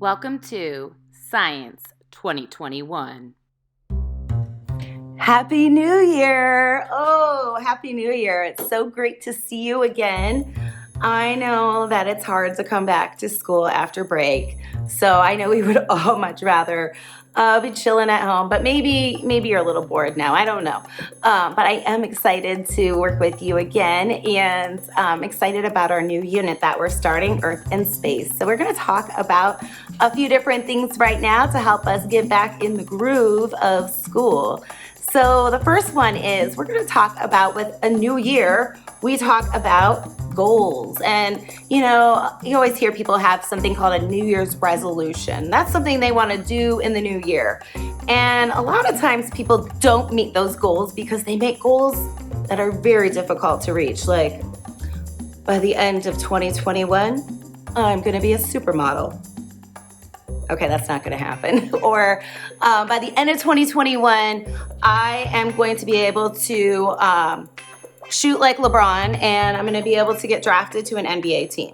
Welcome to Science 2021. Happy New Year! Oh, Happy New Year. It's so great to see you again. I know that it's hard to come back to school after break, so I know we would all much rather be chilling at home, but maybe you're a little bored now. I don't know. But I am excited to work with you again, and excited about our new unit that we're starting, Earth and Space. So we're going to talk about a few different things right now to help us get back in the groove of school. So the first one is we're going to talk about, with a new year, we talk about goals. And, you always hear people have something called a New Year's resolution. That's something they want to do in the new year. And a lot of times people don't meet those goals because they make goals that are very difficult to reach. Like, by the end of 2021, I'm going to be a supermodel. Okay, that's not going to happen. Or by the end of 2021, I am going to be able to shoot like LeBron, and I'm going to be able to get drafted to an NBA team.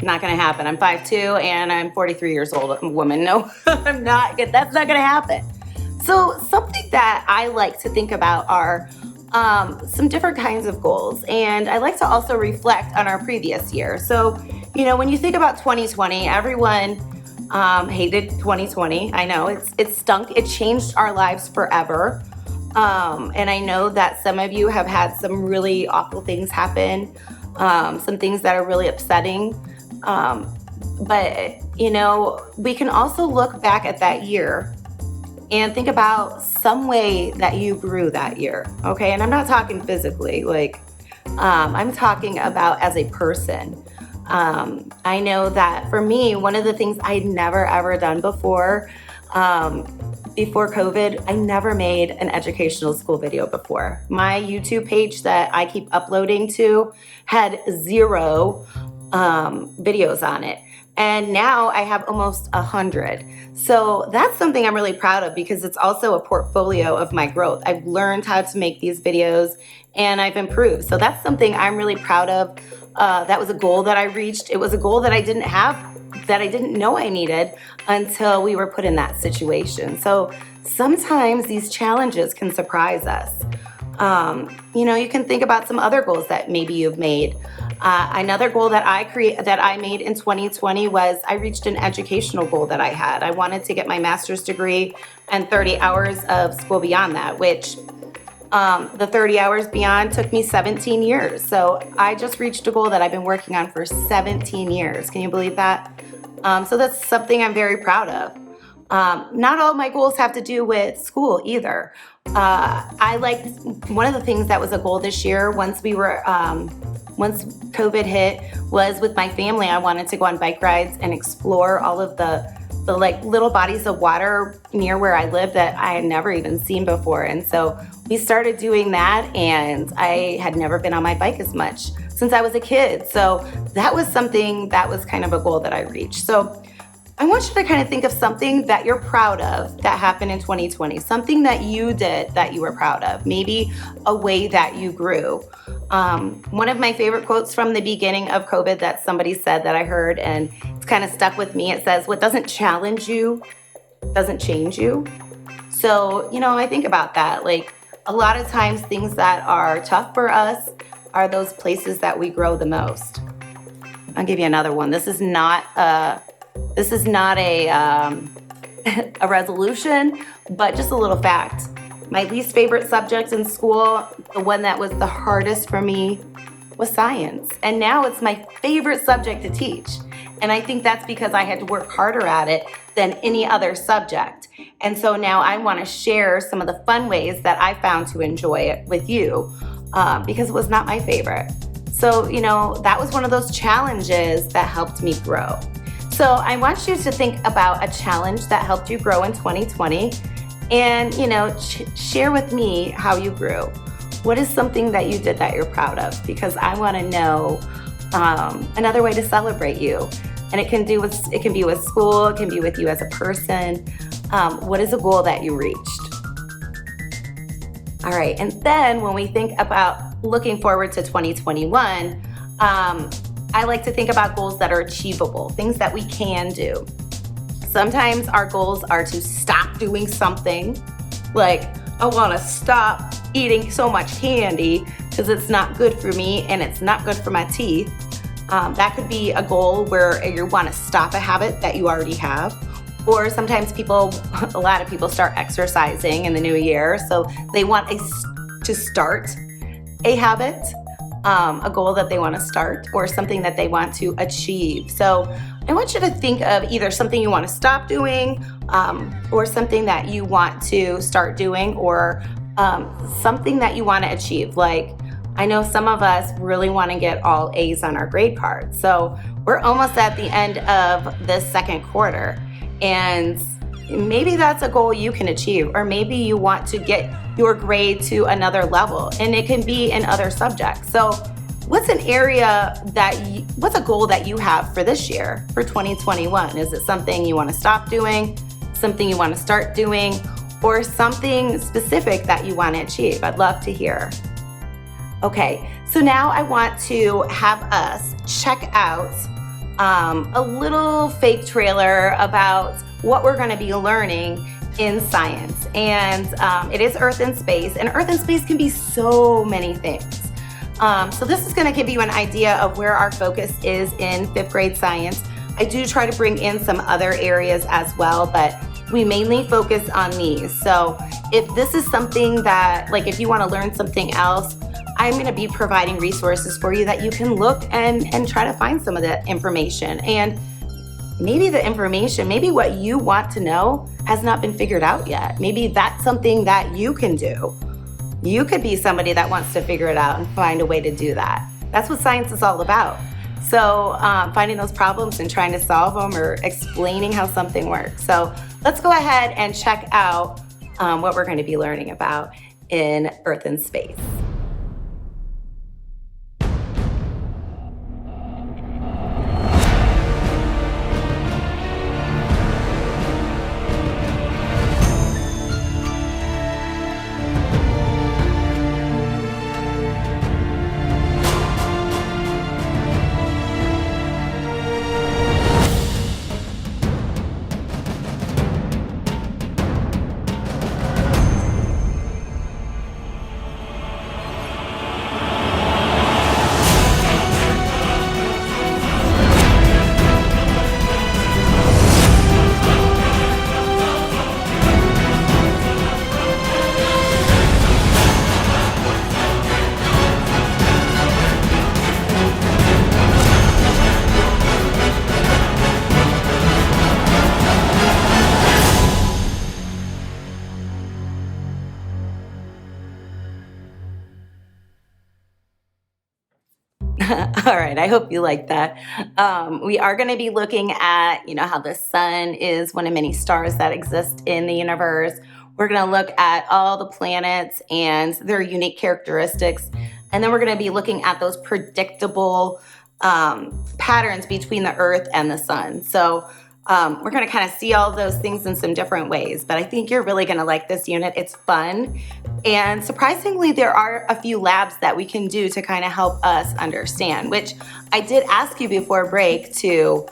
Not going to happen. I'm 5'2", and I'm 43 years old. I'm a woman. No, I'm not. That's not going to happen. So something that I like to think about are some different kinds of goals. And I like to also reflect on our previous year. So, when you think about 2020, everyone hated 2020. I know it stunk. It changed our lives forever. And I know that some of you have had some really awful things happen, some things that are really upsetting. But we can also look back at that year and think about some way that you grew that year. Okay. And I'm not talking physically, I'm talking about as a person. I know that for me, one of the things I'd never ever done before COVID, I never made an educational school video before. My YouTube page that I keep uploading to had 0 videos on it. And now I have almost 100. So that's something I'm really proud of, because it's also a portfolio of my growth. I've learned how to make these videos and I've improved. So that's something I'm really proud of. That was a goal that I reached. It was a goal that I didn't have, that I didn't know I needed until we were put in that situation. So sometimes these challenges can surprise us. You can think about some other goals that maybe you've made. Another goal that I made in 2020 was I reached an educational goal that I had. I wanted to get my master's degree and 30 hours of school beyond that, which the 30 hours beyond took me 17 years. So I just reached a goal that I've been working on for 17 years. Can you believe that? So that's something I'm very proud of. Not all my goals have to do with school either. One of the things that was a goal this year, once COVID hit, was with my family. I wanted to go on bike rides and explore all of the little bodies of water near where I live that I had never even seen before. And so we started doing that, and I had never been on my bike as much since I was a kid. So that was something that was kind of a goal that I reached. So I want you to kind of think of something that you're proud of that happened in 2020, something that you did that you were proud of, maybe a way that you grew. One of my favorite quotes from the beginning of COVID that somebody said that I heard, and it's kind of stuck with me. It says, "What doesn't challenge you doesn't change you." So, I think about that. A lot of times things that are tough for us are those places that we grow the most. I'll give you another one. This is not a a resolution, but just a little fact. My least favorite subject in school, the one that was the hardest for me, was science. And now it's my favorite subject to teach. And I think that's because I had to work harder at it than any other subject. And so now I want to share some of the fun ways that I found to enjoy it with you, because it was not my favorite. So, that was one of those challenges that helped me grow. So I want you to think about a challenge that helped you grow in 2020, and, share with me how you grew. What is something that you did that you're proud of? Because I want to know another way to celebrate you. And it can be with school, it can be with you as a person. What is a goal that you reached? All right. And then when we think about looking forward to 2021, I like to think about goals that are achievable, things that we can do. Sometimes our goals are to stop doing something, like I want to stop eating so much candy because it's not good for me and it's not good for my teeth. That could be a goal where you want to stop a habit that you already have. Or sometimes a lot of people start exercising in the new year, so they want to start a habit, a goal that they want to start, or something that they want to achieve. So I want you to think of either something you want to stop doing, or something that you want to start doing, or something that you want to achieve. Like, I know some of us really want to get all A's on our grade card. So we're almost at the end of this second quarter. And maybe that's a goal you can achieve, or maybe you want to get your grade to another level, and it can be in other subjects. So what's a goal that you have for this year, for 2021? Is it something you want to stop doing, something you want to start doing, or something specific that you want to achieve? I'd love to hear. Okay, so now I want to have us check out a little fake trailer about what we're going to be learning in science. And it is Earth and Space, and Earth and Space can be so many things. So this is going to give you an idea of where our focus is in 5th grade science. I do try to bring in some other areas as well, but we mainly focus on these. So if this is something that, like, if you want to learn something else, I'm going to be providing resources for you that you can look and try to find some of that information. And maybe what you want to know has not been figured out yet. Maybe that's something that you can do. You could be somebody that wants to figure it out and find a way to do that. That's what science is all about. So finding those problems and trying to solve them, or explaining how something works. So let's go ahead and check out what we're going to be learning about in Earth and Space. All right, I hope you like that. We are going to be looking at, how the sun is one of many stars that exist in the universe. We're going to look at all the planets and their unique characteristics. And then we're going to be looking at those predictable patterns between the Earth and the sun. So we're going to kind of see all those things in some different ways. But I think you're really going to like this unit. It's fun. And surprisingly, there are a few labs that we can do to kind of help us understand, which I did ask you before break to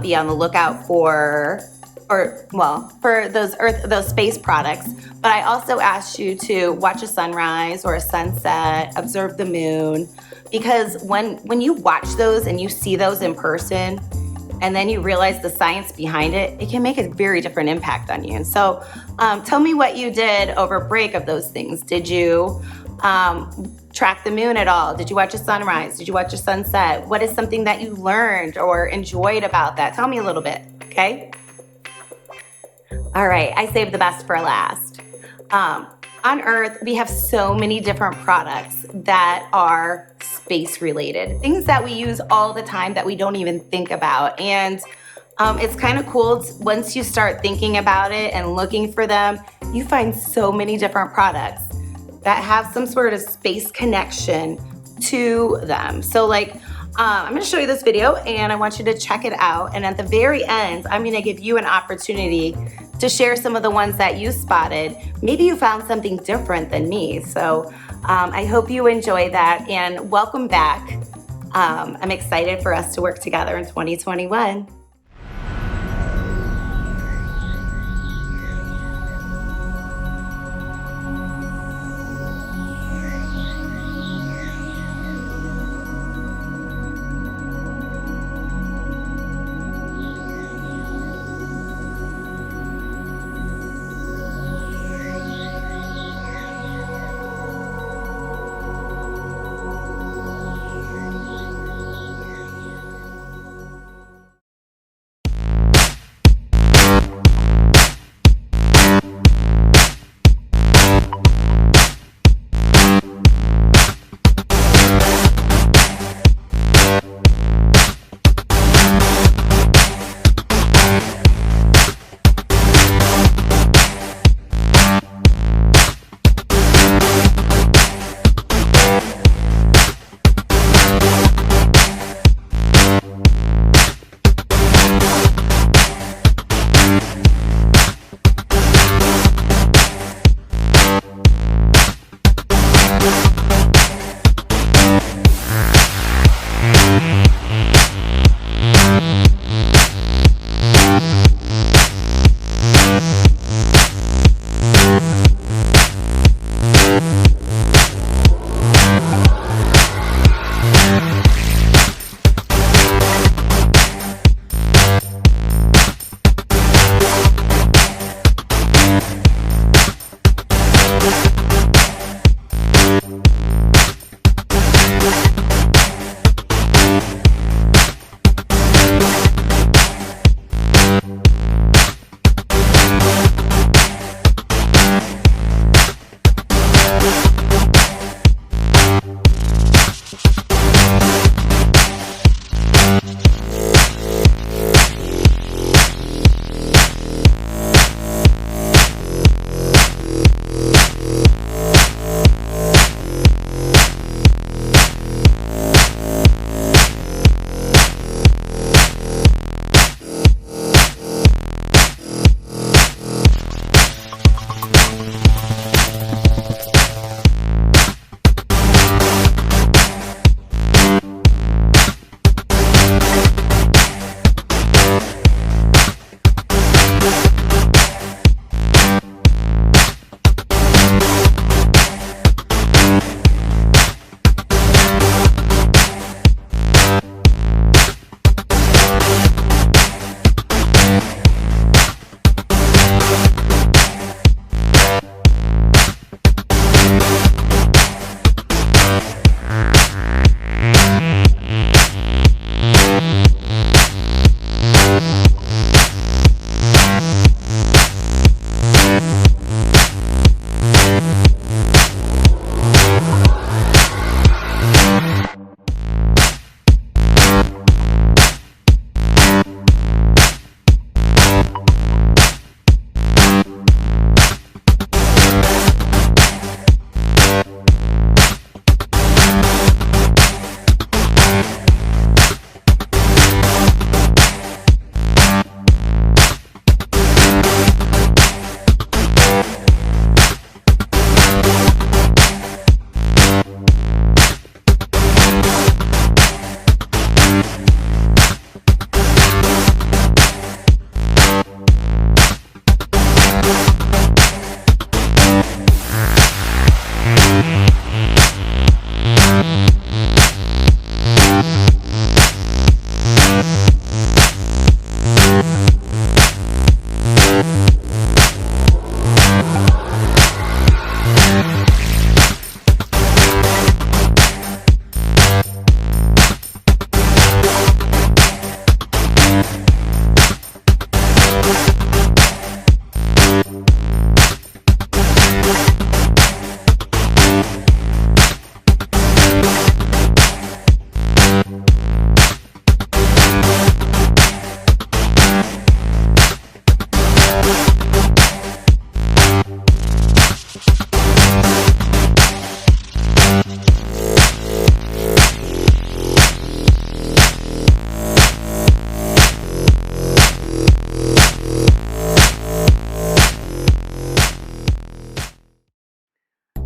be on the lookout for those space products. But I also asked you to watch a sunrise or a sunset, observe the moon, because when you watch those and you see those in person, and then you realize the science behind it, it can make a very different impact on you. And so tell me what you did over break of those things. Did you track the moon at all? Did you watch a sunrise? Did you watch a sunset? What is something that you learned or enjoyed about that? Tell me a little bit, okay? All right, I saved the best for last. On Earth, we have so many different products that are space related, things that we use all the time that we don't even think about. And it's kind of cool once you start thinking about it and looking for them, you find so many different products that have some sort of space connection to them. So like, I'm going to show you this video and I want you to check it out. And at the very end, I'm going to give you an opportunity to share some of the ones that you spotted. Maybe you found something different than me. So I hope you enjoy that, and welcome back I'm excited for us to work together in 2021.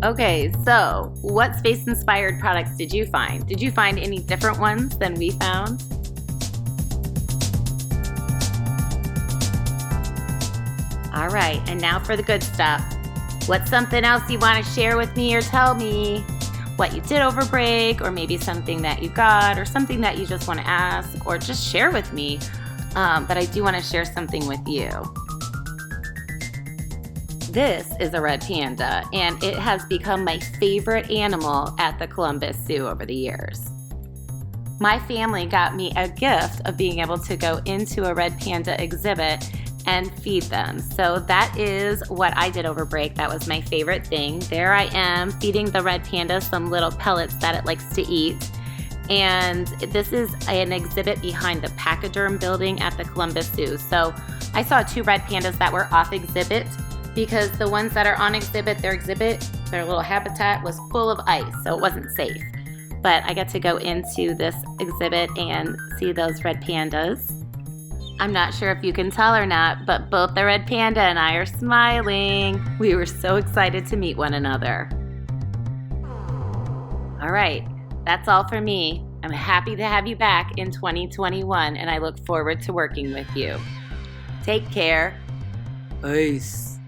Okay, so what space-inspired products did you find? Did you find any different ones than we found? All right, and now for the good stuff. What's something else you want to share with me or tell me? What you did over break, or maybe something that you got, or something that you just want to ask, or just share with me. But I do want to share something with you. This is a red panda, and it has become my favorite animal at the Columbus Zoo over the years. My family got me a gift of being able to go into a red panda exhibit and feed them. So that is what I did over break. That was my favorite thing. There I am feeding the red panda some little pellets that it likes to eat. And this is an exhibit behind the Pachyderm building at the Columbus Zoo. So I saw 2 red pandas that were off exhibit because the ones that are on exhibit, their little habitat was full of ice, so it wasn't safe. But I got to go into this exhibit and see those red pandas. I'm not sure if you can tell or not, but both the red panda and I are smiling. We were so excited to meet one another. All right, that's all for me. I'm happy to have you back in 2021, and I look forward to working with you. Take care. Peace.